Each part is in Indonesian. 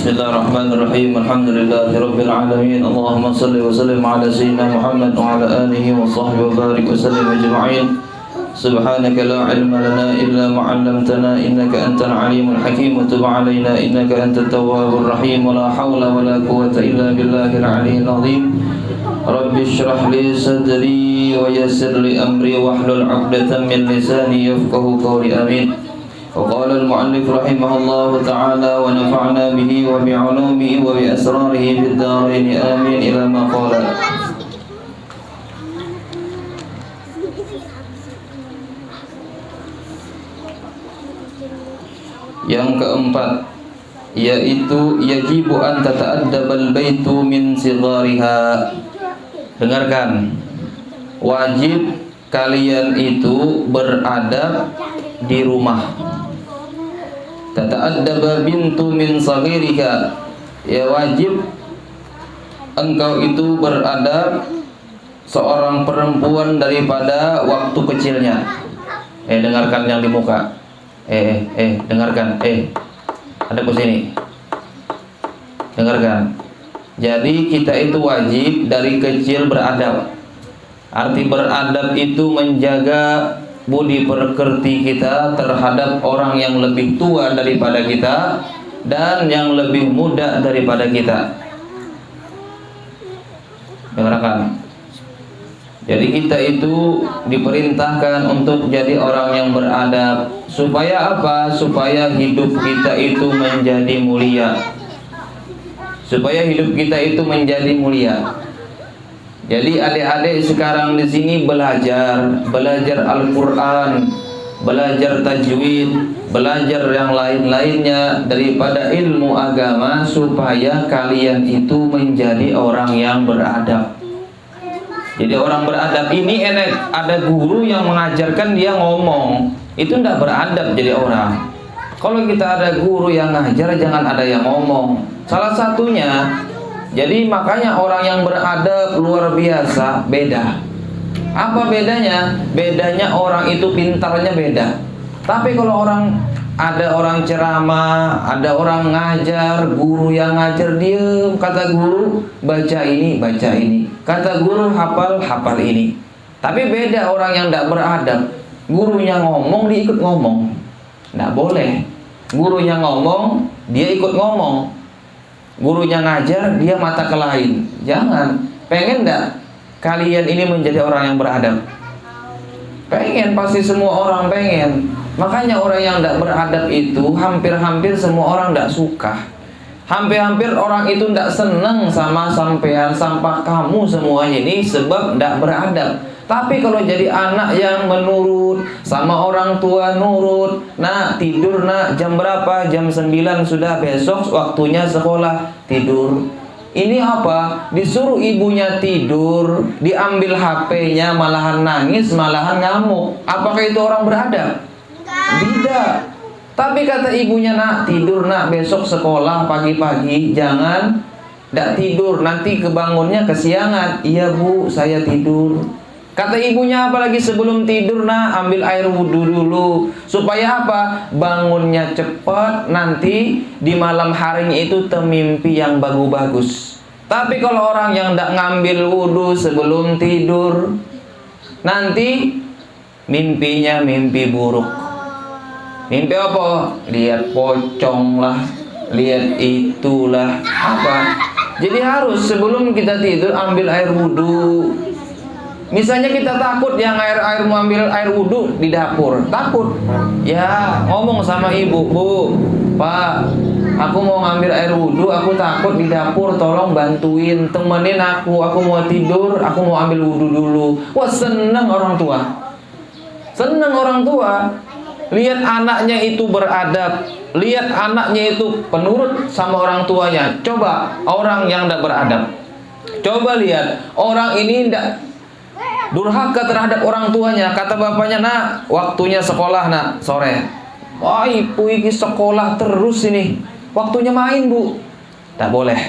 Bismillahirrahmanirrahim. Alhamdulillahirabbil alamin. Allahumma shalli wa sallim ala sayyidina Muhammad wa ala alihi wa sahbihi wa barik wa sallim ajma'in. Subhanaka la ilma lana illa ma 'allamtana innaka antal alimul hakim wa tub 'alaina innaka antat tawwabur rahim. Wa la haula wa la quwwata illa billahil 'aliyyil 'azim. Rabbi shrah li sadri wa yassir li amri wahlul 'uqdatam min lisani yafqahu qawli. Amin. وقال المؤلف رحمه الله تعالى ونفعنا به وبعلومه وبأسراره في الدارين آمين إلى ما قال. Yang keempat, yaitu yajibu an tata'addabal baitu min sighariha. Dengarkan, wajib kalian itu beradab di rumah. Tata'addaba bintu min saghiriha, ya wajib engkau itu beradab seorang perempuan daripada waktu kecilnya. Dengarkan yang di muka. Dengarkan. Ada ke sini. Dengarkan. Jadi kita itu wajib dari kecil beradab. Arti beradab itu menjaga budi pekerti kita terhadap orang yang lebih tua daripada kita dan yang lebih muda daripada kita. Dengarkan. Jadi kita itu diperintahkan untuk jadi orang yang beradab. Supaya apa? Supaya hidup kita itu menjadi mulia. Supaya hidup kita itu menjadi mulia. Jadi adik-adik sekarang di sini belajar Al-Quran, belajar tajwid, belajar yang lain-lainnya daripada ilmu agama supaya kalian itu menjadi orang yang beradab. Jadi orang beradab ini enak, ada guru yang mengajarkan dia ngomong, itu tidak beradab jadi orang. Kalau kita ada guru yang ngajar, jangan ada yang ngomong. Salah satunya, jadi makanya orang yang beradab luar biasa beda. Apa bedanya? Bedanya orang itu pintarnya beda. Tapi kalau ada orang ceramah, ada orang ngajar, guru yang ngajar diem, kata guru baca ini, baca ini. Kata guru hafal ini. Tapi beda orang yang tidak beradab. Gurunya ngomong, dia ikut ngomong. Tidak boleh. Gurunya ngomong, dia ikut ngomong. Gurunya ngajar, dia mata ke lain. Jangan. Pengen enggak kalian ini menjadi orang yang beradab? Pengen, pasti semua orang pengen. Makanya orang yang tidak beradab itu hampir-hampir semua orang tidak suka. Hampir-hampir orang itu tidak senang sama sampean, sampai kamu semuanya ini sebab tidak beradab. Tapi kalau jadi anak yang menurut sama orang tua nurut, nak tidur nak jam berapa? Jam 9 sudah, besok waktunya sekolah, tidur. Ini apa? Disuruh ibunya tidur, diambil HP-nya, malahan nangis, malahan ngamuk. Apakah itu orang beradab? Tidak. Tapi kata ibunya, nak tidur nak, besok sekolah pagi-pagi, jangan tidak tidur, nanti kebangunnya kesiangan. Iya bu, saya tidur. Kata ibunya apalagi sebelum tidur nak ambil air wudhu dulu. Supaya apa? Bangunnya cepat, nanti di malam harinya itu temimpi yang bagus-bagus. Tapi kalau orang yang tidak ngambil wudhu sebelum tidur, nanti mimpinya mimpi buruk. Mimpi apa? Lihat pocong lah, lihat itulah apa. Jadi harus sebelum kita tidur ambil air wudhu. Misalnya kita takut yang mau ambil air wudhu di dapur, takut, ya ngomong sama ibu, bu, pak, aku mau ngambil air wudhu, aku takut di dapur, tolong bantuin, temenin aku mau tidur, aku mau ambil wudhu dulu. Wah seneng orang tua, seneng orang tua, lihat anaknya itu beradab, lihat anaknya itu penurut sama orang tuanya. Coba orang yang tidak beradab, coba lihat orang ini tidak durhaka terhadap orang tuanya. Kata bapaknya, nak waktunya sekolah nak sore. Wah ibu ini sekolah terus ini, waktunya main bu. Tak boleh.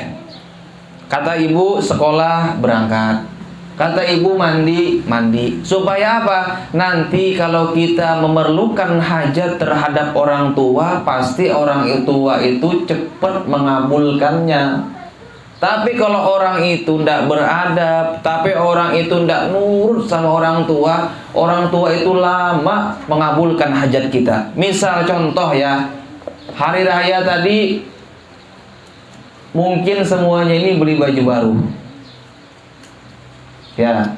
Kata ibu sekolah berangkat. Kata ibu mandi, mandi. Supaya apa? Nanti kalau kita memerlukan hajat terhadap orang tua, pasti orang tua itu cepat mengabulkannya. Tapi kalau orang itu tidak beradab, tapi orang itu tidak nurut sama orang tua itu lama mengabulkan hajat kita. Misal contoh ya, hari raya tadi mungkin semuanya ini beli baju baru. Ya,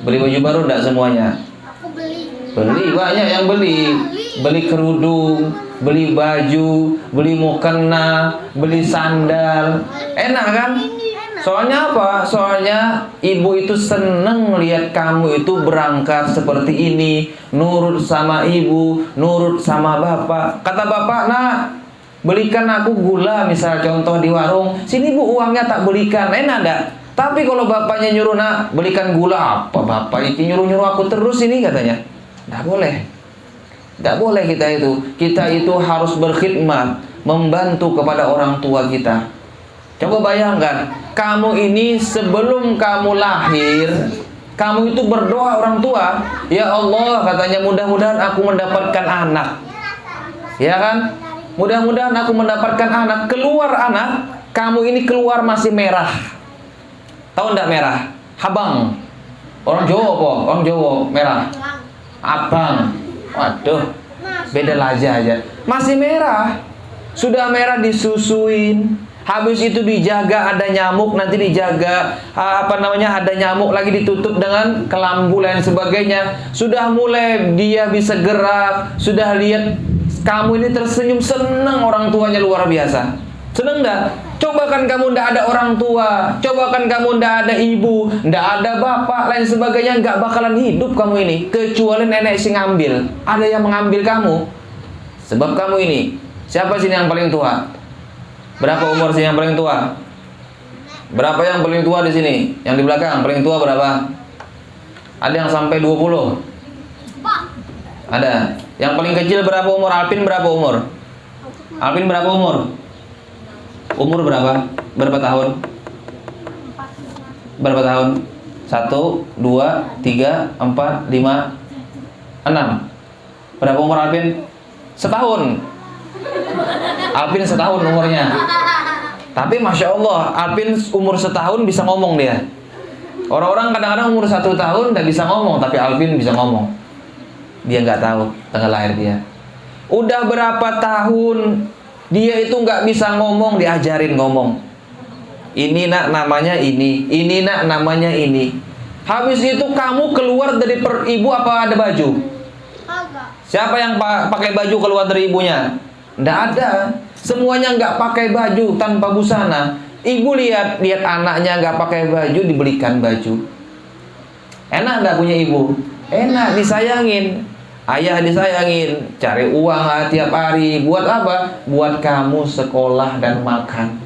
beli baju baru enggak semuanya? Aku beli. Beli, banyak yang beli. Beli kerudung, beli baju, beli mukena, beli sandal. Enak kan? Soalnya apa? Soalnya ibu itu seneng lihat kamu itu berangkat seperti ini, nurut sama ibu, nurut sama bapak. Kata bapak, "Nak, belikan aku gula," misal contoh di warung. "Sini bu, uangnya tak belikan." Enak enggak? Tapi kalau bapaknya nyuruh, "Nak, belikan gula," apa bapak itu nyuruh-nyuruh aku terus ini katanya. Tidak boleh. Tidak boleh kita itu harus berkhidmat, membantu kepada orang tua kita. Coba bayangkan, kamu ini sebelum kamu lahir, kamu itu berdoa orang tua, "Ya Allah," katanya, "mudah-mudahan aku mendapatkan anak." Ya kan? Mudah-mudahan aku mendapatkan anak. Keluar anak, kamu ini keluar masih merah. Tahu enggak merah? Habang. Orang Jawa apa? Orang Jawa merah. Abang. Waduh. Beda laja aja. Masih merah. Sudah merah disusuin. Habis itu dijaga, ada nyamuk, nanti dijaga ada nyamuk lagi, ditutup dengan kelambu dan sebagainya. Sudah mulai dia bisa gerak, sudah lihat kamu ini tersenyum, senang orang tuanya luar biasa. Senang enggak? Coba kan kamu ndak ada orang tua, coba kan kamu ndak ada ibu, ndak ada bapak, lain sebagainya, nggak bakalan hidup kamu ini, kecuali nenek sing ngambil. Ada yang mengambil kamu, sebab kamu ini. Siapa sini yang paling tua? Berapa umur sini yang paling tua? Berapa yang paling tua di sini? Yang di belakang paling tua berapa? Ada yang sampai 20? Ada. Yang paling kecil berapa umur? Alvin berapa umur? Alvin berapa umur? Umur berapa? Berapa tahun? Berapa tahun? 1, 2, 3, 4, 5, 6. Berapa umur Alvin? Setahun. Alvin setahun umurnya. Tapi Masya Allah, Alvin umur setahun bisa ngomong dia. Orang-orang kadang-kadang umur 1 tahun tidak bisa ngomong, tapi Alvin bisa ngomong. Dia nggak tahu tanggal lahir dia. Udah berapa tahun dia itu nggak bisa ngomong, diajarin ngomong. Ini nak namanya ini nak namanya ini. Habis itu kamu keluar dari ibu apa ada baju? Siapa yang pakai baju keluar dari ibunya? Nggak ada. Semuanya nggak pakai baju, tanpa busana. Ibu lihat anaknya nggak pakai baju, dibelikan baju. Enak nggak punya ibu? Enak, disayangin. Ayah disayangin, cari uang tiap hari. Buat apa? Buat kamu sekolah dan makan.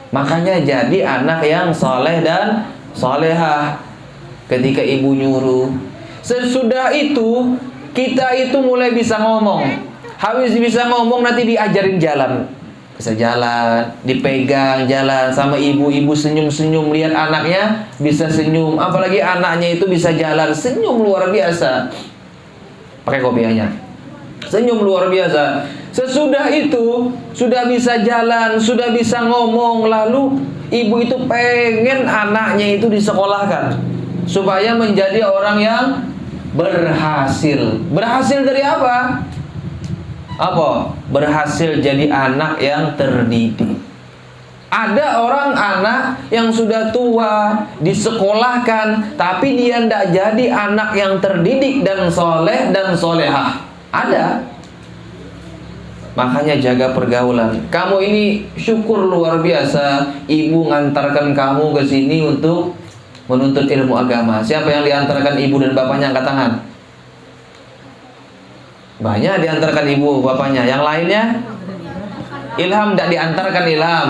Makanya jadi anak yang soleh dan solehah. Ketika ibu nyuruh, sesudah itu kita itu mulai bisa ngomong. Habis bisa ngomong nanti diajarin jalan. Bisa jalan, dipegang jalan sama ibu-ibu, senyum-senyum lihat anaknya bisa senyum. Apalagi anaknya itu bisa jalan, senyum luar biasa. Pakai kopiahnya, senyum luar biasa. Sesudah itu sudah bisa jalan, sudah bisa ngomong, lalu ibu itu pengen anaknya itu disekolahkan supaya menjadi orang yang berhasil. Berhasil dari apa? Berhasil jadi anak yang terdidik. Ada orang anak yang sudah tua, disekolahkan, tapi dia tidak jadi anak yang terdidik dan soleh dan solehah. Ada. Makanya jaga pergaulan. Kamu ini syukur luar biasa, ibu ngantarkan kamu ke sini untuk menuntut ilmu agama. Siapa yang diantarkan ibu dan bapaknya? Angkat tangan. Banyak diantarkan ibu bapaknya. Yang lainnya? Ilham tidak diantarkan Ilham.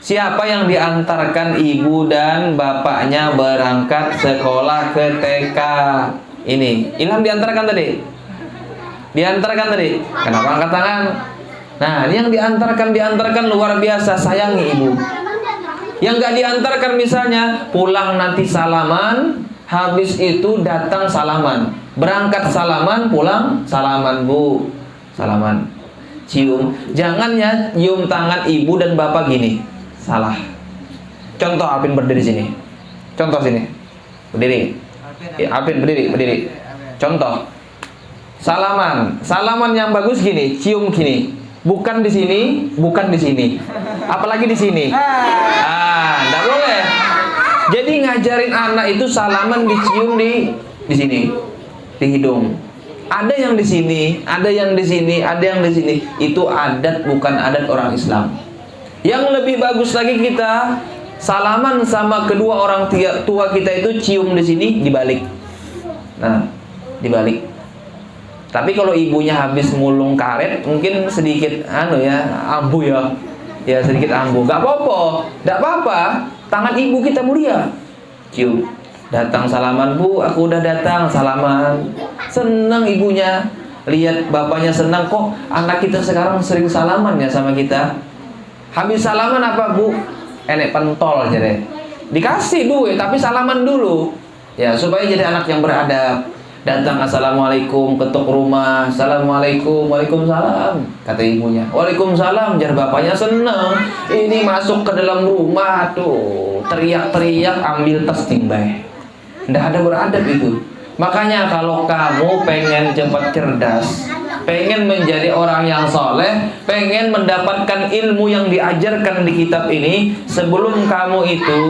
Siapa yang diantarkan ibu dan bapaknya berangkat sekolah ke TK? Ini Ilham diantarkan tadi. Diantarkan tadi. Kenapa angkat tangan? Nah, ini yang diantarkan luar biasa. Sayangi ibu. Yang nggak diantarkan misalnya pulang nanti salaman, habis itu datang salaman, berangkat salaman, pulang salaman, Bu, salaman, cium. Jangan ya cium tangan ibu dan bapak gini, salah. Contoh, Alvin berdiri sini. Contoh sini, berdiri. Ya, Alvin berdiri. Contoh, salaman yang bagus gini, cium gini. Bukan di sini, bukan di sini. Apalagi di sini. Enggak boleh. Jadi ngajarin anak itu salaman dicium di sini, di hidung. Ada yang di sini, ada yang di sini, ada yang di sini. Itu adat, bukan adat orang Islam. Yang lebih bagus lagi kita salaman sama kedua orang tua kita itu cium di sini, dibalik. Nah, dibalik. Tapi kalau ibunya habis mulung karet, mungkin sedikit ambu ya sedikit ambu. Gak apa-apa. Tangan ibu kita mulia, cium. Datang salaman, Bu, aku udah datang, salaman. Senang ibunya, lihat bapaknya senang, kok anak kita sekarang sering salaman ya sama kita. Habis salaman apa, Bu? Enek pentol aja deh. Dikasih duit, tapi salaman dulu. Ya, supaya jadi anak yang beradab. Datang, assalamualaikum, ketuk rumah, assalamualaikum, waalaikumsalam, kata ibunya. Waalaikumsalam, jar bapaknya seneng. Ini masuk ke dalam rumah tuh, teriak-teriak, ambil tas timbai. Nggak ada beradab itu. Makanya kalau kamu pengen cepat cerdas, pengen menjadi orang yang soleh, pengen mendapatkan ilmu yang diajarkan di kitab ini, sebelum kamu itu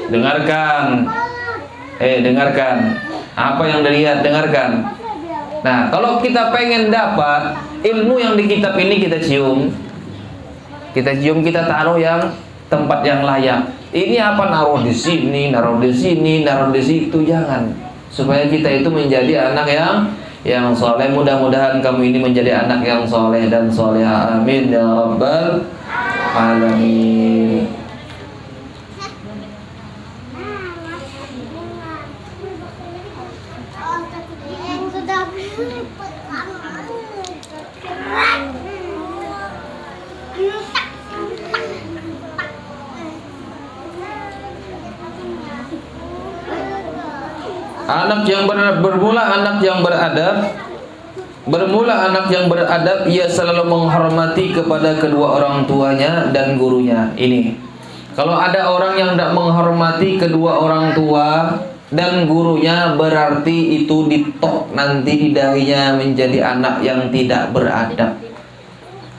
dengarkan apa yang dilihat, dengarkan. Nah, kalau kita pengen dapat ilmu yang di kitab ini, kita cium, kita taruh yang tempat yang layak. Ini apa, naruh di sini, naruh di sini, naruh di situ, jangan. Supaya kita itu menjadi anak yang soleh. Mudah-mudahan kamu ini menjadi anak yang soleh dan soleha. Amin ya rabbal alamin. Bermula anak yang beradab, ia selalu menghormati kepada kedua orang tuanya dan gurunya. Ini, kalau ada orang yang tidak menghormati kedua orang tua dan gurunya, berarti itu ditok nanti di dahinya menjadi anak yang tidak beradab.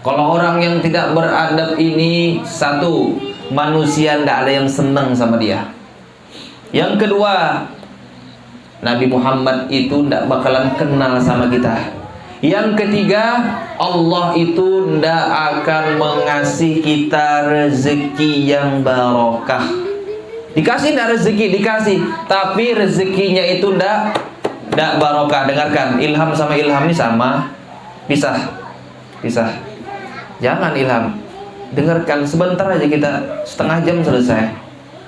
Kalau orang yang tidak beradab ini, satu, manusia tidak ada yang senang sama dia. Yang kedua, Nabi Muhammad itu tidak bakalan kenal sama kita. Yang ketiga, Allah itu tidak akan mengasih kita rezeki yang barokah. Dikasih tidak rezeki, dikasih, tapi rezekinya itu tidak barokah. Dengarkan, ilham sama ilham ini sama, pisah. Jangan ilham, dengarkan sebentar aja, kita setengah jam selesai.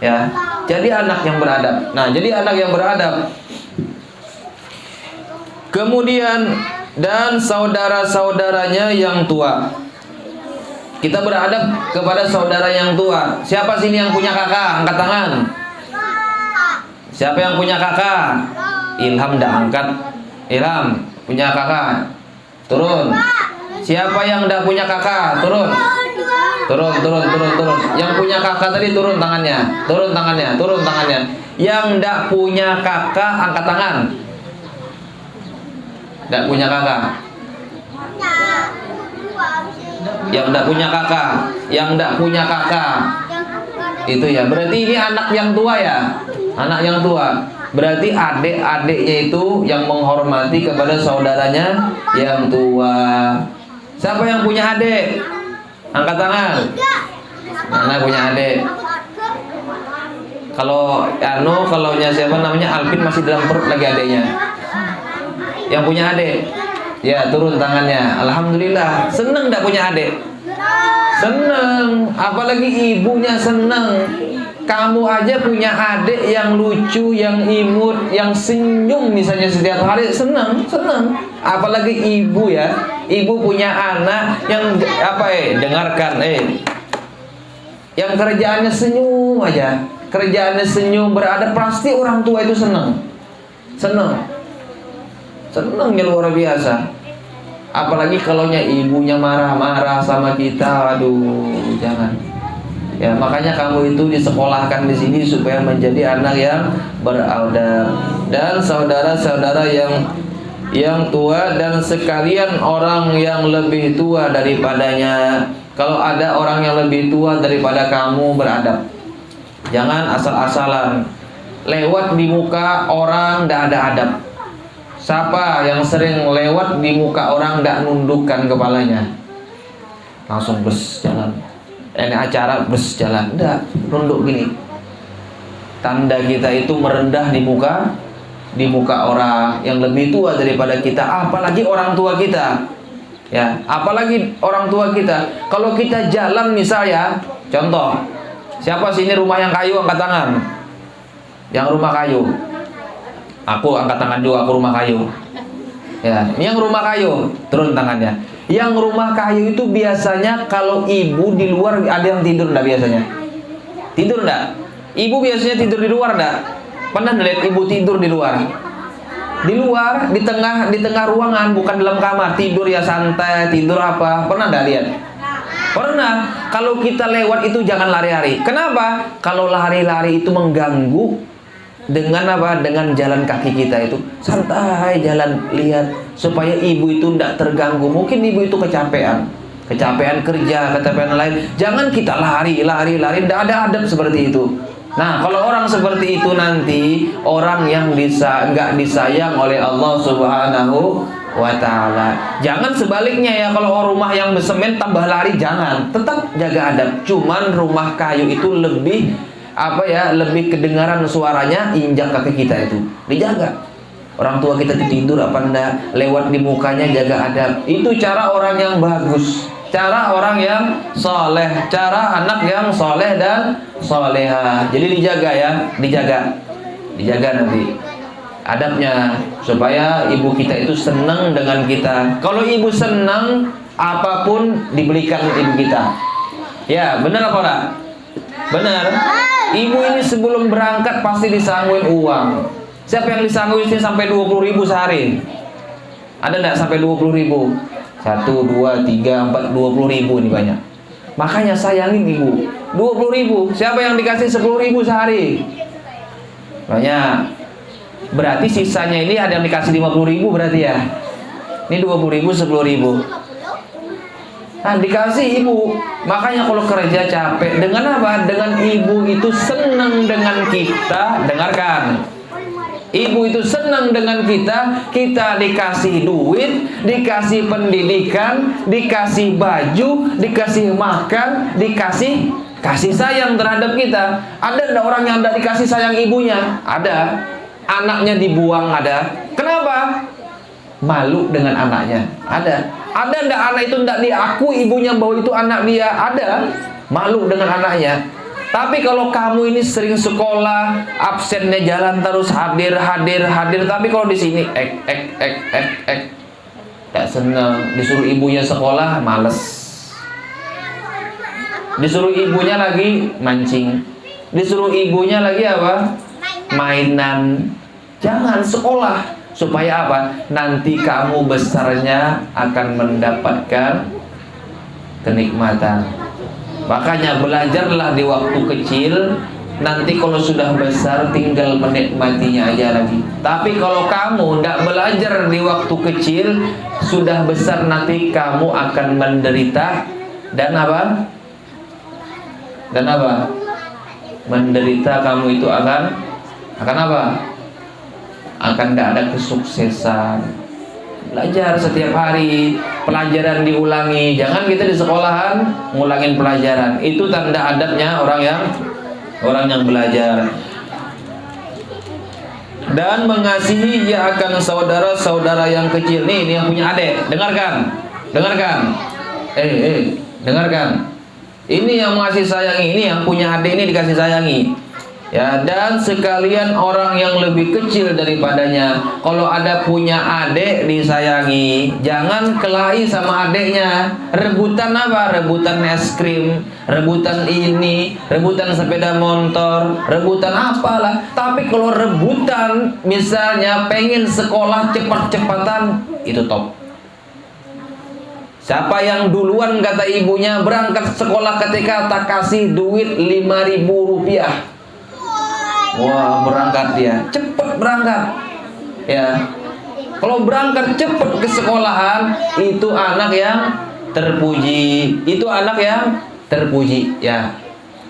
Ya, jadi anak yang beradab. Nah, jadi anak yang beradab. Kemudian, dan saudara-saudaranya yang tua. Kita beradab kepada saudara yang tua. Siapa sini yang punya kakak? Angkat tangan. Siapa yang punya kakak? Ilham dah angkat. Ilham punya kakak. Turun. Siapa yang dah punya kakak? Turun. Turun. Yang punya kakak tadi turun tangannya. Turun tangannya. Yang ndak punya kakak angkat tangan. Ndak punya kakak. Yang ndak punya kakak. Itu ya. Berarti ini anak yang tua ya. Anak yang tua. Berarti adik-adiknya itu yang menghormati kepada saudaranya yang tua. Siapa yang punya adik? Angkat tangan. Mana punya adik? Kalau siapa namanya Alvin masih dalam perut lagi adiknya. Yang punya adik, ya turun tangannya. Alhamdulillah, seneng gak punya adik? Seneng, apalagi ibunya seneng. Kamu aja punya adik yang lucu, yang imut, yang senyum misalnya setiap hari, seneng. Apalagi ibu ya, ibu punya anak yang dengarkan, yang kerjaannya senyum aja, kerjaannya senyum beradab, pasti orang tua itu senang. Senangnya luar biasa. Apalagi kalaunya ibunya marah-marah sama kita, aduh, jangan. Ya, makanya kamu itu disekolahkan di sini supaya menjadi anak yang beradab. Dan saudara-saudara yang tua dan sekalian orang yang lebih tua daripadanya. Kalau ada orang yang lebih tua daripada kamu, beradab. Jangan asal-asalan lewat di muka orang ndak ada adab. Siapa yang sering lewat di muka orang ndak nundukkan kepalanya, langsung bes jalan. Ini acara bes jalan, ndak nunduk gini. Tanda kita itu merendah di muka orang yang lebih tua daripada kita, apalagi orang tua kita. Ya, apalagi orang tua kita. Kalau kita jalan misalnya, contoh, siapa sini rumah yang kayu, angkat tangan. Yang rumah kayu. Aku angkat tangan dulu, aku rumah kayu. Ya, yang rumah kayu, turun tangannya. Yang rumah kayu itu biasanya kalau ibu di luar ada yang tidur enggak biasanya? Tidur enggak? Ibu biasanya tidur di luar enggak? Pernah lihat ibu tidur di luar? Di luar, di tengah ruangan, bukan dalam kamar, tidur ya santai, tidur apa? Pernah enggak lihat? Pernah. Kalau kita lewat itu jangan lari-lari. Kenapa? Kalau lari-lari itu mengganggu. Dengan apa? Dengan jalan kaki kita itu santai jalan, lihat supaya ibu itu tidak terganggu. Mungkin ibu itu kecapean kerja, kecapean lain. Jangan kita lari, tidak ada adab seperti itu. Nah, kalau orang seperti itu nanti orang yang nggak disayang oleh Allah Subhanahu wa Ta'ala. Jangan sebaliknya ya, kalau rumah yang bersemen tambah lari, jangan. Tetap jaga adab. Cuman rumah kayu itu lebih lebih kedengaran suaranya, injak kaki kita itu dijaga. Orang tua kita tidur apa enggak, lewat di mukanya, jaga adab. Itu cara orang yang bagus, cara orang yang soleh, cara anak yang soleh dan soleha. Jadi dijaga ya, dijaga nanti adabnya, supaya ibu kita itu senang dengan kita. Kalau ibu senang, apapun diberikan ibu kita. Ya, benar apa enggak? Benar. Ibu ini sebelum berangkat pasti disangguin uang. Siapa yang disangguin sampai 20.000 sehari? Ada enggak sampai 20.000? 1, 2, 3, 4, 20.000 ini banyak. Makanya sayangin ibu. 20.000. Siapa yang dikasih 10.000 sehari? Banyak. Berarti sisanya ini ada yang dikasih 50.000 berarti ya. Ini 20.000, 10.000. Nah, dikasih ibu. Makanya kalau kerja capek, dengan apa? Dengan ibu itu senang dengan kita. Dengarkan, ibu itu senang dengan kita. Kita dikasih duit, dikasih pendidikan, dikasih baju, dikasih makan, dikasih kasih sayang terhadap kita. Ada enggak orang yang enggak dikasih sayang ibunya? Ada. Anaknya dibuang, ada. Kenapa? Malu dengan anaknya. Ada enggak anak itu enggak diakui ibunya bahwa itu anak dia? Ada. Malu dengan anaknya. Tapi kalau kamu ini sering sekolah, absennya jalan terus, hadir, tapi kalau di sini tak senang, disuruh ibunya sekolah males, disuruh ibunya lagi mancing, disuruh ibunya lagi apa? Mainan. Jangan, sekolah. Supaya apa? Nanti kamu besarnya akan mendapatkan kenikmatan. Makanya belajarlah di waktu kecil. Nanti kalau sudah besar tinggal menikmatinya aja lagi. Tapi kalau kamu tidak belajar di waktu kecil, sudah besar nanti kamu akan menderita. Dan apa? Dan apa? Menderita kamu itu akan apa? Akan tidak ada kesuksesan. Belajar setiap hari, pelajaran diulangi. Jangan kita di sekolahan ngulangin pelajaran. Itu tanda adabnya orang yang belajar. Dan mengasihi ia akan saudara-saudara yang kecil. Nih, ini yang punya adik. Dengarkan. Dengarkan. Ini yang mengasih sayangi. Ini yang punya adik ini dikasih sayangi. Ya, dan sekalian orang yang lebih kecil daripadanya. Kalau ada punya adik, disayangi. Jangan kelahi sama adiknya. Rebutan apa? Rebutan es krim, rebutan ini, rebutan sepeda motor, rebutan apalah. Tapi kalau rebutan, misalnya pengen sekolah cepat-cepatan, itu top. Siapa yang duluan, kata ibunya, berangkat sekolah ketika tak kasih duit 5.000 rupiah. Wah, berangkat dia, cepet berangkat. Ya, kalau berangkat cepet ke sekolahan, itu anak yang terpuji. Itu anak yang terpuji. Ya,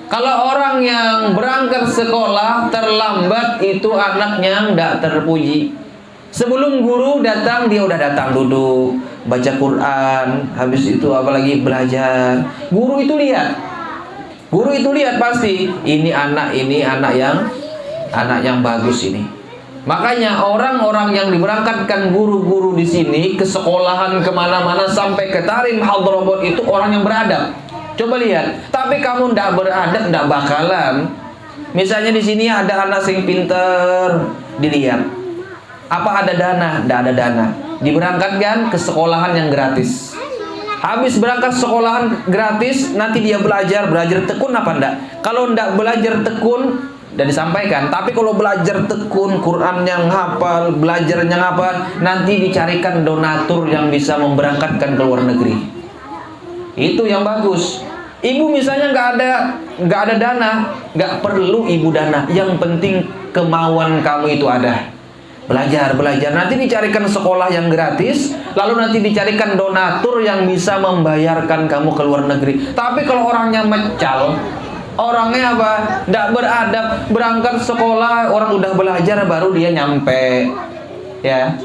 kalau orang yang berangkat sekolah terlambat, itu anak yang tidak terpuji. Sebelum guru datang, dia udah datang duduk, baca Quran, habis itu apalagi belajar. Guru itu lihat pasti, ini anak yang bagus ini. Makanya orang-orang yang diberangkatkan guru-guru di sini ke sekolahan kemana-mana sampai ke Tarim Hadramut itu orang yang beradab. Coba lihat. Tapi kamu ndak beradab, ndak bakalan. Misalnya di sini ada anak yang pinter, dilihat. Apa ada dana? Ndak ada dana. Diberangkatkan ke sekolahan yang gratis. Habis berangkat sekolahan gratis, nanti dia belajar tekun apa ndak? Kalau ndak belajar tekun, dan disampaikan. Tapi kalau belajar tekun, Quran yang hafal, belajarnya hafal, nanti dicarikan donatur yang bisa memberangkatkan ke luar negeri. Itu yang bagus. Ibu misalnya nggak ada dana, nggak perlu ibu dana. Yang penting kemauan kamu itu ada. Belajar. Nanti dicarikan sekolah yang gratis, lalu nanti dicarikan donatur yang bisa membayarkan kamu ke luar negeri. Tapi kalau orangnya mecal, orangnya apa? Tidak beradab, berangkat sekolah, orang udah belajar baru dia nyampe. Ya.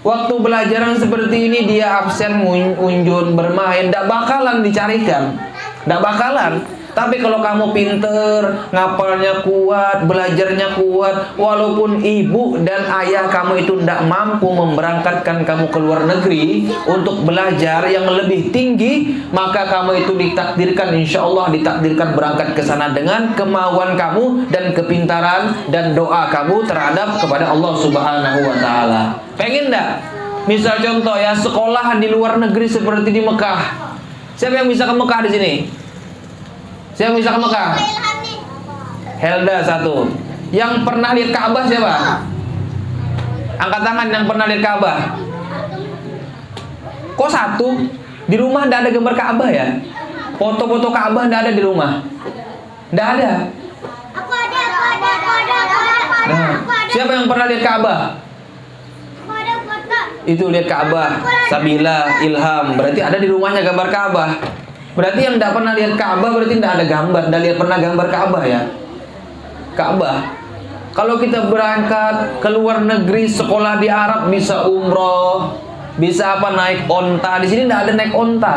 Waktu belajaran seperti ini dia absen, unjun, bermain, tidak bakalan dicarikan. Tidak bakalan. Tapi kalau kamu pinter, ngapalnya kuat, belajarnya kuat, walaupun ibu dan ayah kamu itu tidak mampu memberangkatkan kamu ke luar negeri untuk belajar yang lebih tinggi, maka kamu itu ditakdirkan, insya Allah ditakdirkan berangkat ke sana dengan kemauan kamu dan kepintaran dan doa kamu terhadap kepada Allah Subhanahu wa Ta'ala. Pengen enggak? Misal contoh ya, sekolah di luar negeri seperti di Mekah. Siapa yang bisa ke Mekah di sini? Siapa bisa ke Mekah? Helda satu. Yang pernah lihat Ka'bah siapa? Angkat tangan yang pernah lihat Ka'bah. Kok satu? Di rumah tidak ada gambar Ka'bah ya? Foto-foto Ka'bah tidak ada di rumah? Tidak ada. Aku ada. Nah, siapa yang pernah lihat Ka'bah? Aku ada foto. Itu lihat Ka'bah. Sabila, Ilham. Berarti ada di rumahnya gambar Ka'bah. Berarti yang tidak pernah lihat Ka'bah berarti tidak ada gambar, tidak pernah gambar Ka'bah ya. Ka'bah. Kalau kita berangkat ke luar negeri, sekolah di Arab, bisa umroh, bisa apa, naik onta. Di sini tidak ada naik onta.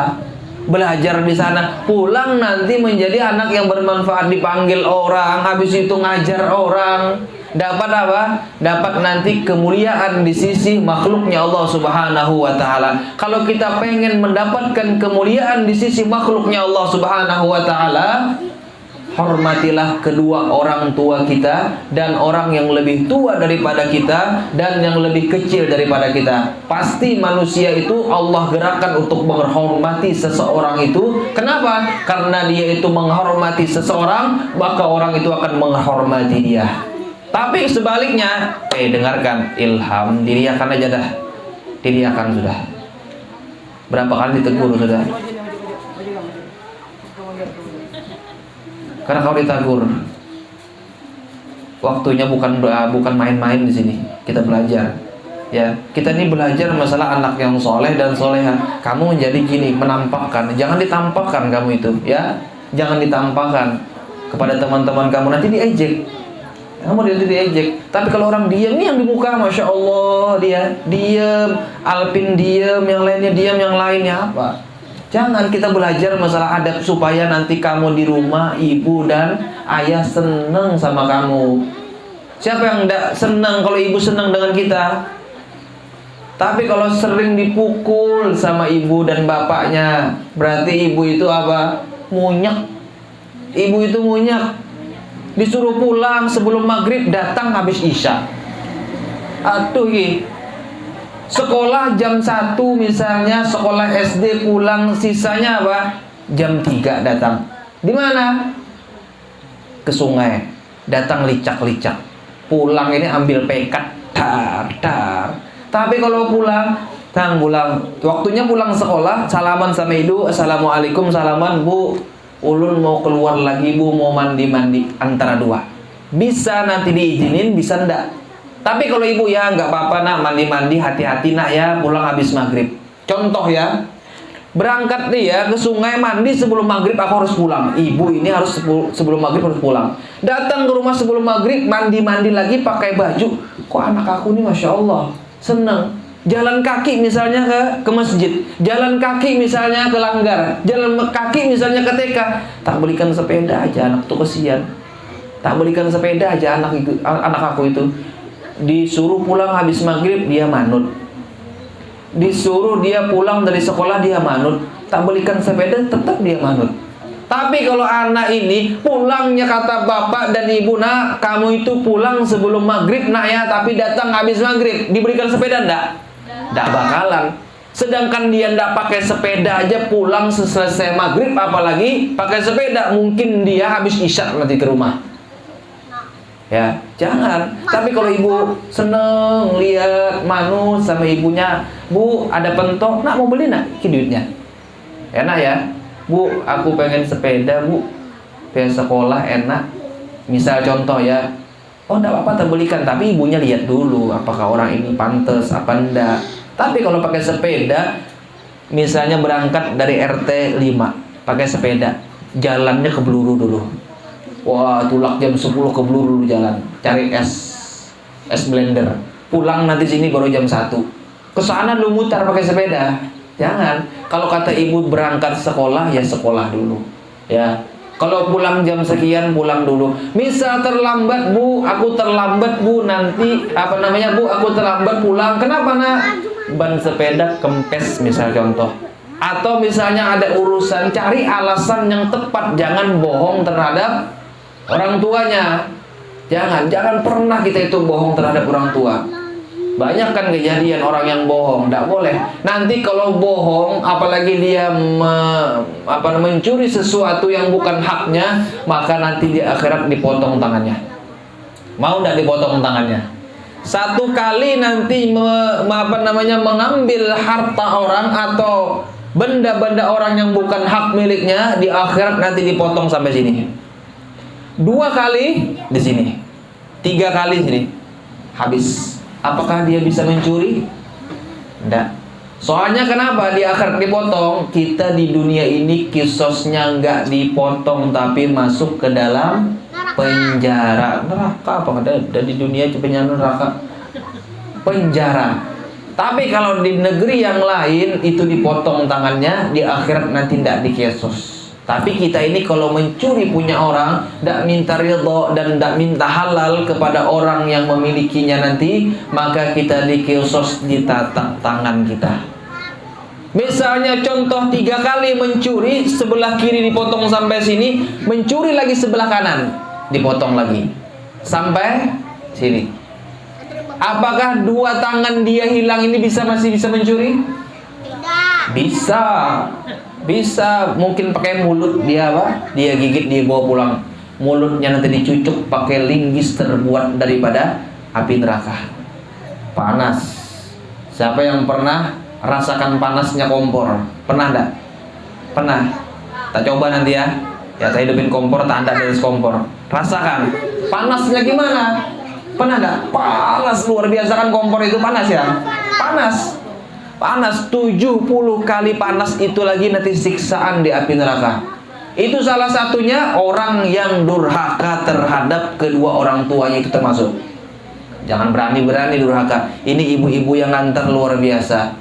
Belajar di sana, pulang nanti menjadi anak yang bermanfaat, dipanggil orang, habis itu ngajar orang. Dapat apa? Dapat nanti kemuliaan di sisi makhluknya Allah Subhanahu wa Ta'ala. Kalau kita pengen mendapatkan kemuliaan di sisi makhluknya Allah Subhanahu wa Ta'ala, hormatilah kedua orang tua kita dan orang yang lebih tua daripada kita dan yang lebih kecil daripada kita. Pasti manusia itu Allah gerakkan untuk menghormati seseorang itu. Kenapa? Karena dia itu menghormati seseorang, maka orang itu akan menghormati dia. Tapi sebaliknya, dengarkan, Ilham, diriakan aja dah. Diriakan sudah. Berapa kali ditegur sudah? Karena kalau ditegur, waktunya bukan main-main di sini. Kita belajar. Ya, kita ini belajar masalah anak yang soleh dan soleha. Kamu menjadi gini, menampakkan. Jangan ditampakkan kamu itu, ya. Jangan ditampakkan kepada teman-teman kamu, nanti diejek. Kamu diejek. Tapi kalau orang diam, nih yang di muka, masya Allah, dia diam, Alpin diam, yang lainnya diam, yang lainnya apa? Jangan. Kita belajar masalah adab supaya nanti kamu di rumah, ibu dan ayah senang sama kamu. Siapa yang tidak senang kalau ibu senang dengan kita? Tapi kalau sering dipukul sama ibu dan bapaknya, berarti ibu itu apa? Munyak. Ibu itu munyak. Disuruh pulang sebelum maghrib, datang habis isya. Aduh ini. Sekolah jam 1 misalnya, sekolah SD pulang sisanya apa? Jam 3 datang. Di mana? Ke sungai. Datang licak-licak. Pulang ini ambil pekat. Dar. Tapi kalau pulang, waktunya pulang sekolah, salaman sama ibu, assalamualaikum, salaman, bu, ulun mau keluar lagi bu, mau mandi-mandi, antara dua. Bisa nanti diizinin, bisa enggak. Tapi kalau ibu ya nggak apa-apa nak, mandi-mandi, hati-hati nak ya, pulang habis maghrib. Contoh ya, berangkat nih ya ke sungai, mandi sebelum maghrib, aku harus pulang. Ibu ini harus sebelum maghrib harus pulang. Datang ke rumah sebelum maghrib, mandi-mandi lagi, pakai baju. Kok anak aku nih masya Allah seneng. Jalan kaki misalnya ke masjid, jalan kaki misalnya ke langgar, jalan kaki misalnya ke TK. Tak belikan sepeda aja, anak tuh kesian. Tak belikan sepeda aja anak aku itu. Disuruh pulang habis maghrib, dia manut. Disuruh dia pulang dari sekolah, dia manut. Tak belikan sepeda, tetap dia manut. Tapi kalau anak ini pulangnya kata bapak dan ibu, nak kamu itu pulang sebelum maghrib nak ya, tapi datang habis maghrib, diberikan sepeda enggak? Enggak bakalan. Sedangkan dia enggak pakai sepeda aja pulang selesai maghrib, apalagi pakai sepeda, mungkin dia habis isya nanti ke rumah. Ya, jangan. Tapi kalau ibu seneng lihat manut sama ibunya, bu ada pentok, nak mau beli nak? Ini duitnya. Enak ya, bu aku pengen sepeda bu, biar sekolah enak. Misal contoh ya, oh enggak apa-apa terbelikan, tapi ibunya lihat dulu apakah orang ini pantas apa enggak. Tapi kalau pakai sepeda, misalnya berangkat dari RT 5, pakai sepeda, jalannya ke Bluru dulu. Wah, tulak jam 10 ke Bluru dulu jalan, cari es blender. Pulang nanti sini baru jam 1. Ke sana lu mutar pakai sepeda. Jangan. Kalau kata ibu berangkat sekolah, ya sekolah dulu. Ya. Kalau pulang jam sekian, pulang dulu. Misal terlambat, bu, aku terlambat, bu, nanti bu, aku terlambat pulang. Kenapa nak? Ban sepeda kempes misal contoh. Atau misalnya ada urusan, cari alasan yang tepat. Jangan bohong terhadap orang tuanya. Jangan pernah kita itu bohong terhadap orang tua. Banyak kan kejadian orang yang bohong, tidak boleh. Nanti kalau bohong, apalagi dia mencuri sesuatu yang bukan haknya, maka nanti di akhirat dipotong tangannya. Mau tidak dipotong tangannya? Satu kali nanti mengambil harta orang atau benda-benda orang yang bukan hak miliknya, di akhirat nanti dipotong sampai sini. 2 kali di sini, 3 kali sini, habis. Apakah dia bisa mencuri? Tidak. Soalnya kenapa di akhirat dipotong? Kita di dunia ini kisosnya nggak dipotong, tapi masuk ke dalam penjara. Neraka apa? Ada di dunia penjara neraka. Penjara. Tapi kalau di negeri yang lain itu dipotong tangannya, di akhirat nanti tidak dikesos. Tapi kita ini kalau mencuri punya orang, tidak minta ridho dan tidak minta halal kepada orang yang memilikinya nanti, maka kita dikesos, ditatak tangan kita. Misalnya contoh 3 kali mencuri, sebelah kiri dipotong sampai sini, mencuri lagi sebelah kanan, dipotong lagi sampai sini. Apakah 2 tangan dia hilang ini masih bisa mencuri? Tidak. Bisa, mungkin pakai mulut dia dia gigit, dia bawa pulang. Mulutnya nanti dicucuk pakai linggis terbuat daripada api neraka. Panas. Siapa yang pernah rasakan panasnya kompor? Pernah enggak? Pernah. Tak coba nanti ya. Ya saya hidupin kompor, tak ada dari kompor. Rasakan. Panasnya gimana? Pernah enggak? Panas luar biasa kan kompor itu panas ya? Panas 70 kali panas itu lagi nanti siksaan di api neraka. Itu salah satunya orang yang durhaka terhadap kedua orang tuanya, itu termasuk. Jangan berani-berani durhaka. Ini ibu-ibu yang nganter luar biasa,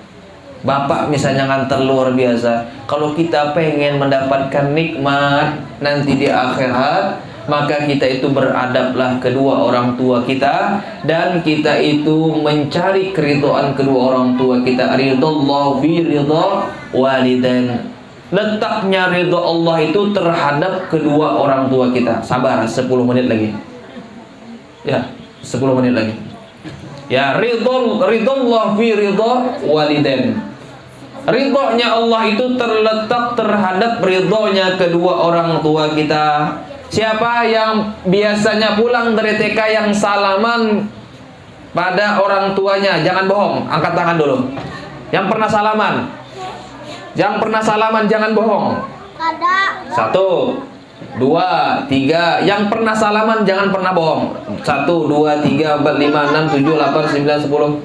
bapak misalnya nganter luar biasa. Kalau kita pengen mendapatkan nikmat nanti di akhirat, maka kita itu beradablah kedua orang tua kita, dan kita itu mencari keridhaan kedua orang tua kita. Ridallahu fi ridha walidain letaknya ridho Allah itu terhadap kedua orang tua kita. Sabar 10 menit lagi. Ya, 10 menit lagi. Ya, ridho Allah fi ridho walidain. Ridhonya Allah itu terletak terhadap ridhonya kedua orang tua kita. Siapa yang biasanya pulang dari TK yang salaman pada orang tuanya? Jangan bohong, angkat tangan dulu. Yang pernah salaman? Yang pernah salaman jangan bohong. Ada. 1, 2, 3. Yang pernah salaman jangan pernah bohong. 1, 2, 3, 4, 5, 6, 7, 8, 9, 10,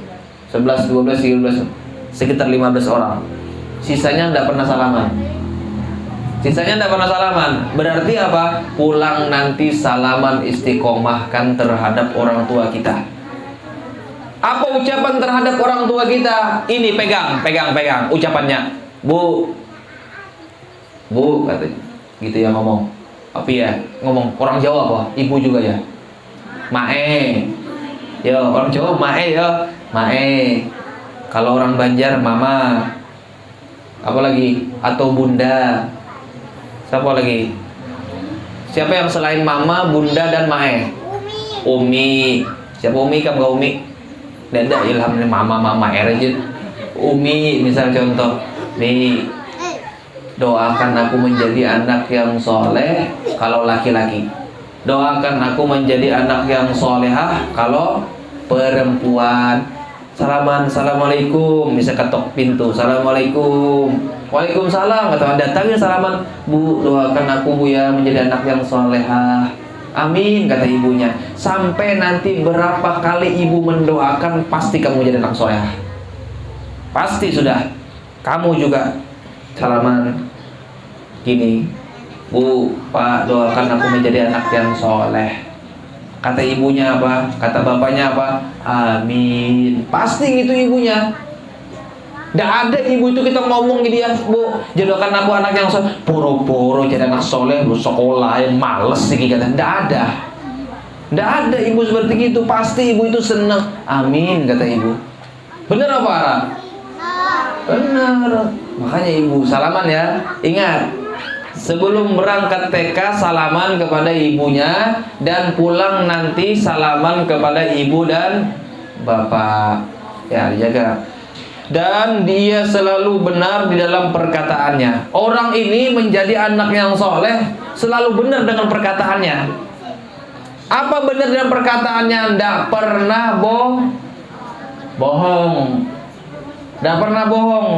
11, 12, 13. Sekitar 15 orang. Sisanya tidak pernah salaman. Sisanya tidak pernah salaman. Berarti apa? Pulang nanti salaman istiqomahkan terhadap orang tua kita. Apa ucapan terhadap orang tua kita? Ini pegang ucapannya. Bu, katanya. Gitu ya ngomong. Apa ya? Ngomong orang Jawa apa? Ibu juga ya. Mae. Yo, orang Jawa mae ya. Mae. Kalau orang Banjar mama. Apa lagi? Atau bunda. Siapa lagi? Siapa yang selain mama, bunda dan mae? Umi. Siapa Umi? Kamu gak Umi? Tidak ilham mama aja. Umi misal contoh. Nih, doakan aku menjadi anak yang soleh kalau laki-laki. Doakan aku menjadi anak yang solehah kalau perempuan. Salaman, assalamualaikum. Bisa ketok pintu, assalamualaikum. Waalaikumsalam. Kata datangnya salaman. Bu, doakan aku bu ya menjadi anak yang solehah. Amin, kata ibunya. Sampai nanti berapa kali ibu mendoakan, pasti kamu jadi anak solehah. Pasti sudah. Kamu juga salaman gini, Bu, Pak, doakan aku menjadi anak yang soleh. Kata ibunya apa? Kata bapaknya apa? Amin. Pasti gitu ibunya. Nggak ada ibu itu kita ngomong gitu ya, Bu, jodohkan aku anak yang soleh. Poro-poro jadi anak soleh, lu sekolah, males sih kata. Nggak ada. Nggak ada ibu seperti itu. Pasti ibu itu senang. Amin, kata ibu. Bener apa Ara? Benar. Makanya ibu salaman ya. Ingat, sebelum berangkat TK salaman kepada ibunya, dan pulang nanti salaman kepada ibu dan bapak. Ya, dijaga. Dan dia selalu benar di dalam perkataannya. Orang ini menjadi anak yang soleh selalu benar dengan perkataannya. Apa benar dengan perkataannya? Tidak pernah bohong. Tidak pernah bohong.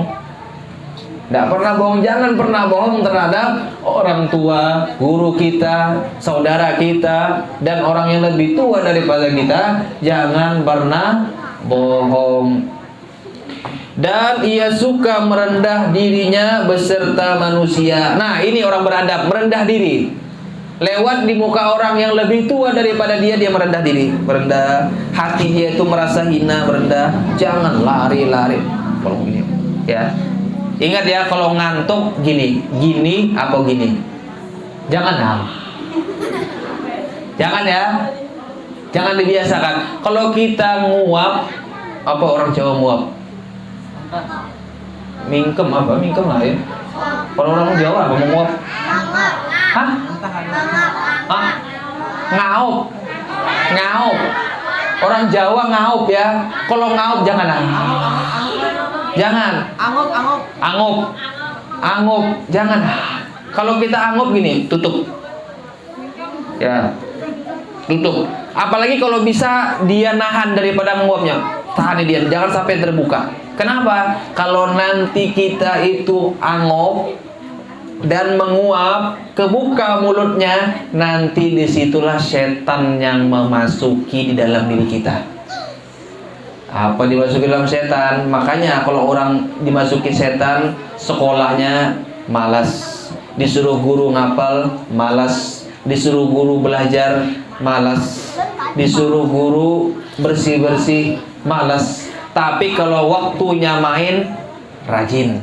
Tidak pernah bohong. Jangan pernah bohong terhadap orang tua, guru kita, saudara kita, dan orang yang lebih tua daripada kita. Jangan pernah bohong. Dan ia suka merendah dirinya beserta manusia. Nah, ini orang beradab, merendah diri. Lewat di muka orang yang lebih tua daripada dia, dia merendah diri. Merendah. Hati dia itu merasa hina, merendah. Jangan lari-lari. Kalau gini, ya. Ingat ya, kalau ngantuk gini apa gini. Jangan Jangan ya. Jangan dibiasakan. Kalau kita nguap, apa orang Jawa nguap? Mingkem apa? Mingkem lah ya. Kalau orang Jawa apa nguap? Hah? Ngaup. Orang Jawa ngaup ya. Kalau ngaup jangan. Angup. Jangan. Kalau kita angup gini, tutup. Ya. Tutup. Apalagi kalau bisa dia nahan daripada menguapnya. Tahan dia, jangan sampai terbuka. Kenapa? Kalau nanti kita itu angup dan menguap, kebuka mulutnya, nanti disitulah setan yang memasuki di dalam diri kita. Apa dimasuki dalam setan? Makanya kalau orang dimasuki setan, sekolahnya malas, disuruh guru ngapal, malas, disuruh guru belajar, malas, disuruh guru bersih-bersih, malas. Tapi kalau waktunya main, rajin.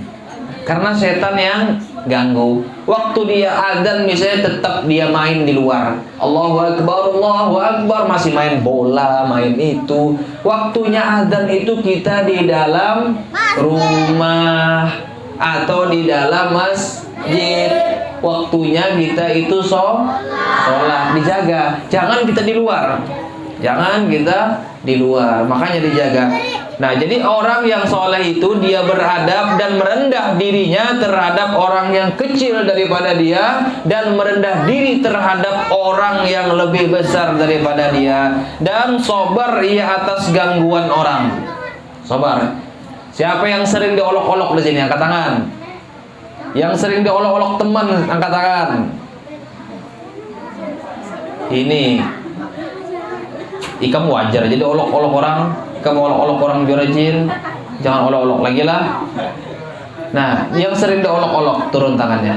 Karena setan yang ganggu. Waktu dia adzan misalnya, tetap dia main di luar. Allahu Akbar, masih main bola, main itu. Waktunya adzan itu kita di dalam rumah atau di dalam masjid. Waktunya kita itu sholat, dijaga. Jangan kita di luar. Jangan kita di luar. Makanya dijaga. Nah, jadi orang yang soleh itu dia beradab dan merendah dirinya terhadap orang yang kecil daripada dia dan merendah diri terhadap orang yang lebih besar daripada dia dan sabar ia atas gangguan orang. Sabar. Siapa yang sering diolok-olok di sini? Angkat tangan. Yang sering diolok-olok teman, angkat tangan. Ini kamu wajar jadi olok-olok orang. Kamu olok-olok orang rajin, jangan olok-olok lagi lah. Nah, yang sering diolok-olok turun tangannya.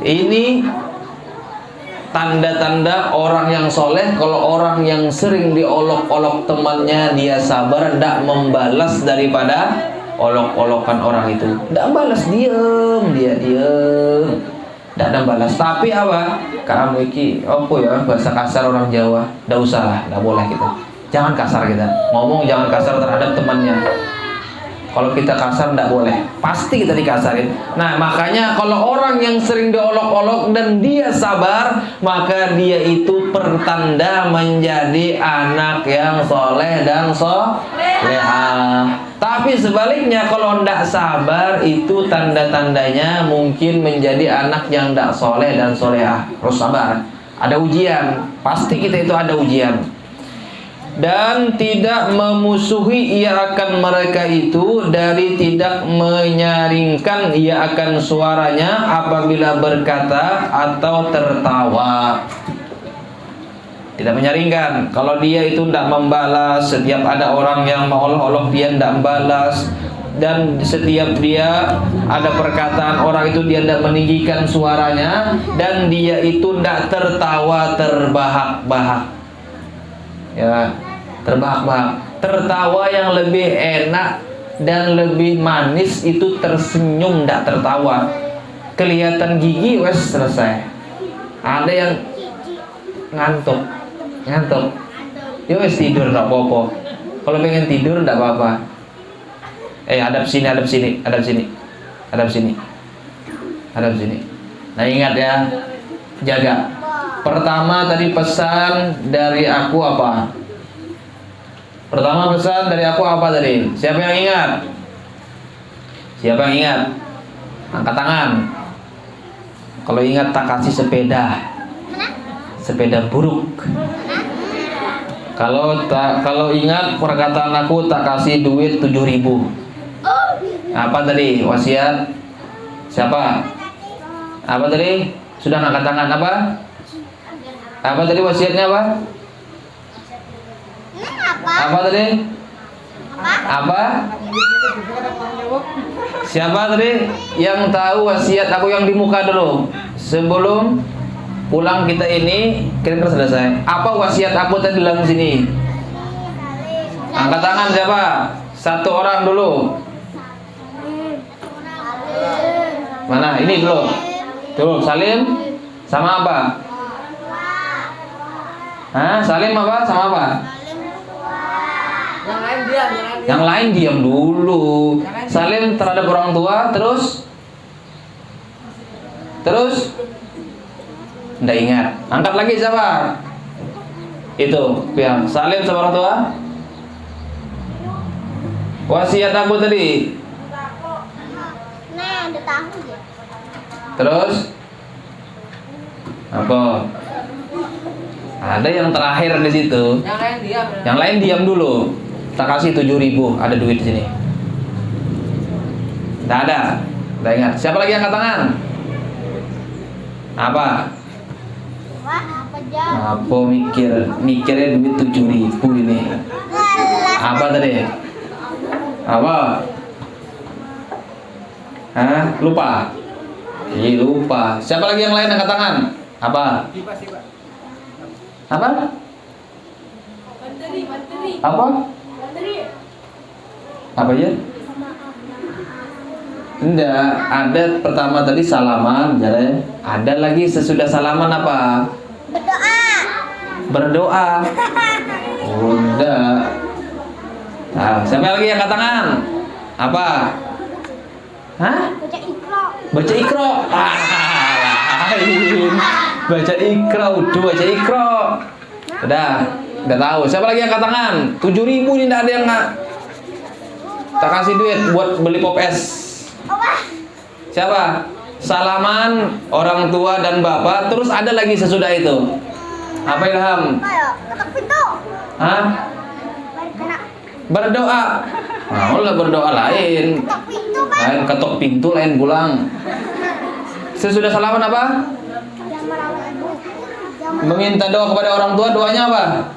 Ini tanda-tanda orang yang soleh. Kalau orang yang sering diolok-olok temannya, dia sabar, tidak membalas daripada olok-olokan orang itu. Tidak balas, diem, dia diem, tidak ada balas. Tapi apa? Kamu iki, apa ya bahasa kasar orang Jawa? Tidak usah lah, tidak boleh kita. Jangan kasar kita. Ngomong jangan kasar terhadap temannya. Kalau kita kasar tidak boleh. Pasti kita dikasarin. Nah, makanya kalau orang yang sering diolok-olok dan dia sabar, maka dia itu pertanda menjadi anak yang soleh dan solehah. Tapi sebaliknya kalau tidak sabar, itu tanda-tandanya mungkin menjadi anak yang tidak soleh dan solehah. Harus sabar. Ada ujian. Pasti kita itu ada ujian. Dan tidak memusuhi ia akan mereka itu, dari tidak menyaringkan ia akan suaranya apabila berkata atau tertawa. Tidak menyaringkan. Kalau dia itu tidak membalas, setiap ada orang yang mengolok-olok dia tidak membalas, dan setiap dia ada perkataan orang itu dia tidak meninggikan suaranya, dan dia itu tidak tertawa terbahak-bahak. Ya, terbahak-bahak. Tertawa yang lebih enak dan lebih manis itu tersenyum, tidak tertawa. Kelihatan gigi, wes selesai. Ada yang ngantuk, ya wes tidur, tidak apa-apa. Kalau pengen tidur tidak apa-apa. Hadap sini, hadap sini, hadap sini, hadap sini, hadap sini. Nah, ingat ya, jaga. Pertama tadi pesan dari aku apa? Pertama pesan dari aku apa tadi? Siapa yang ingat? Siapa yang ingat? Angkat tangan. Kalau ingat tak kasih sepeda. Sepeda buruk. Kalau ingat perkataan aku tak kasih duit 7.000. Apa tadi wasiat? Siapa? Apa tadi? Sudah angkat tangan apa? Apa tadi wasiatnya apa? Apa tadi? Apa? Siapa tadi yang tahu wasiat aku yang di muka dulu? Sebelum pulang kita ini kira-kira selesai. Apa wasiat aku tadi dalam sini? Angkat tangan siapa? Satu orang dulu. Mana? Ini dulu. Dulu Salim sama apa? Salim apa? Sama apa? Yang lain diam dulu. Salim terhadap orang tua, terus nggak ingat. Angkat lagi siapa? Itu, yang Salim sama orang tua. Wasiat aku tadi. Nah, udah tahu ya. Terus apa? Ada yang terakhir di situ. Yang lain diam dulu. Tak kasih 7.000. Ada duit di sini. Tidak ada. Tidak ingat. Siapa lagi angkat tangan? Apa? Wah, apa jam? Apa mikirnya duit 7.000 ini. Apa tadi? Apa? Lupa. Iya, lupa. Siapa lagi yang lain angkat tangan? Apa? Apa? Apa? Apa ya? Enggak, ada pertama tadi salaman, jalan. Ada lagi sesudah salaman apa? Berdoa. Udah. Nah, siapa lagi yang angkat tangan? Apa? Baca Iqra. Baca Iqra. Lain. Baca Iqra, udah baca Iqra. Udah tahu. Siapa lagi yang angkat tangan? 7.000 ini enggak ada yang nggak. Tak kasih duit buat beli pop es. Siapa? Salaman orang tua dan bapak. Terus ada lagi sesudah itu. Apa Ilham? Ketok pintu. Hah? Berdoa. Nah, lah berdoa lain. Ketok pintu, Pak. Lain ketok pintu, lain pulang. Sesudah salaman apa? Yang merawat ibu. Meminta doa kepada orang tua. Doanya apa?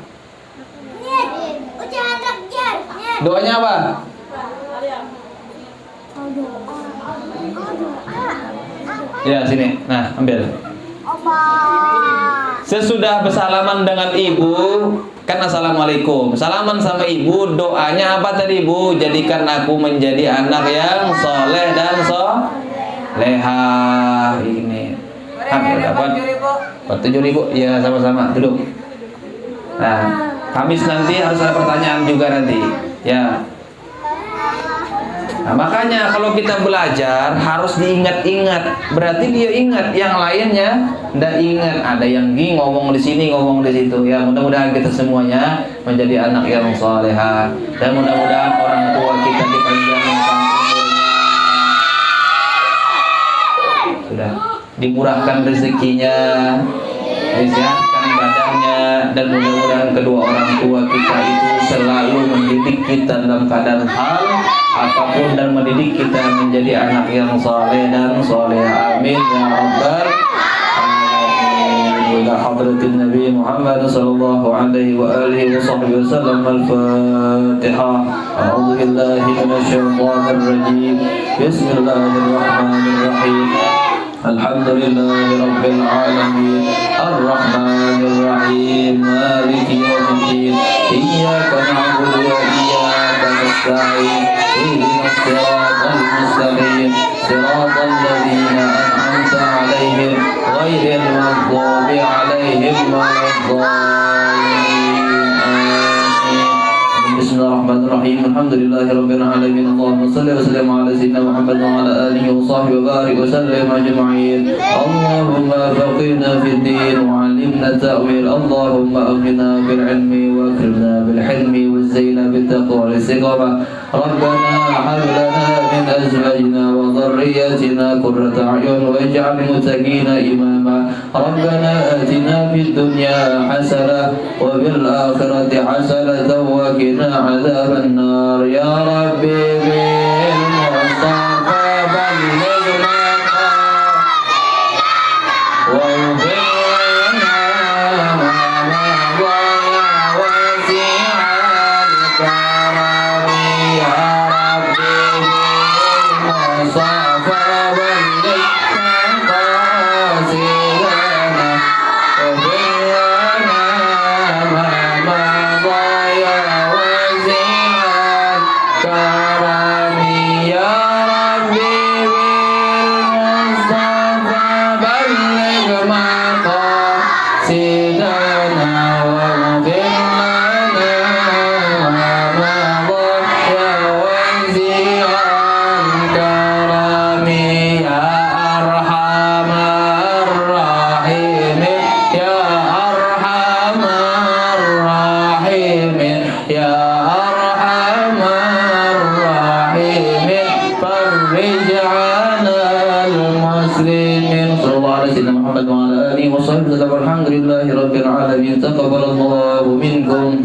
Doanya apa? Ya sini. Nah, ambil. Sesudah bersalaman dengan ibu, kan assalamualaikum. Salaman sama ibu, doanya apa tadi ibu? Jadikan aku menjadi anak yang soleh dan soleha. Ini. Ambil dapat. 7.000. Ya sama-sama. Duduk. Nah, Kamis nanti harus ada pertanyaan juga nanti. Ya. Nah, makanya kalau kita belajar harus diingat-ingat. Berarti dia ingat, yang lainnya ndak ingat. Ada yang ngomong di sini, ngomong di situ. Ya, mudah-mudahan kita semuanya menjadi anak yang salehah dan mudah-mudahan orang tua kita dipanjangkan umurnya. Sudah dimurahkan rezekinya, disehatkan badannya, dan mudah-mudahan kedua orang tua kita itu selalu mendidik kita dalam keadaan hal apapun dan mendidik kita menjadi anak yang saleh dan salehah. Amin ya rabbal alamin. Ila hadratin Nabi Muhammad sallallahu alaihi wa alihi wa sahbihi wasallam. Al-Fatihah. A'udzu billahi minasyaitonir rajim. Bismillahirrahmanirrahim. Alhamdulillahi rabbil alamin. Ar-Rahmanir Rahim. Maliki yaumiddin. Iyyaka na'budu wa iyyaka nasta'in. Ihdinas siratal mustaqim. Siratal ladzina an'amta 'alaihim ghairil maghdubi 'alaihim waladdallin. Amin. Bismillahirrahmanirrahim. Alhamdulillahirabbil alamin. Allahumma shalli wa sallim ala sayyidina Muhammad wa ala alihi wa sahbihi wa barik wa sallim ajma'in. Allahumma faqihna fid din wa 'allimna ta'wil. Allahumma aghna bil 'ilmi wa akrimna bil hilmi wa zayyina bit taqwa wal istiqamah. Rabbana hab lana min azwajina wa dhurriyyatina qurrata a'yun waj'al muttaqina imama. Rabbana atina fid dunya hasanah wa fil akhirati hasanah wa qina adzaban nar. Ya Rabbi bil Mustafa balligh wa ughfirna ma wa wasi'al karami. Ya Rabbi bil Mustafa balligh maqasidana wa ughfirna ma ya wasi'al karami. Ya Rabbi bil Mustafa balligh maqasidana wa ughfirna ma ya wasi'al karami. Ya Arhamar Rahim. Ya Arhamar Rahim. Ya Arhamar Rahim. Farrij 'alal muslimin. Sallallahu alaihi wasallam Muhammad wa ala alihi wa sahbihi. Alhamdulillahi rabbil alamin. Taqabbalallahu minkum.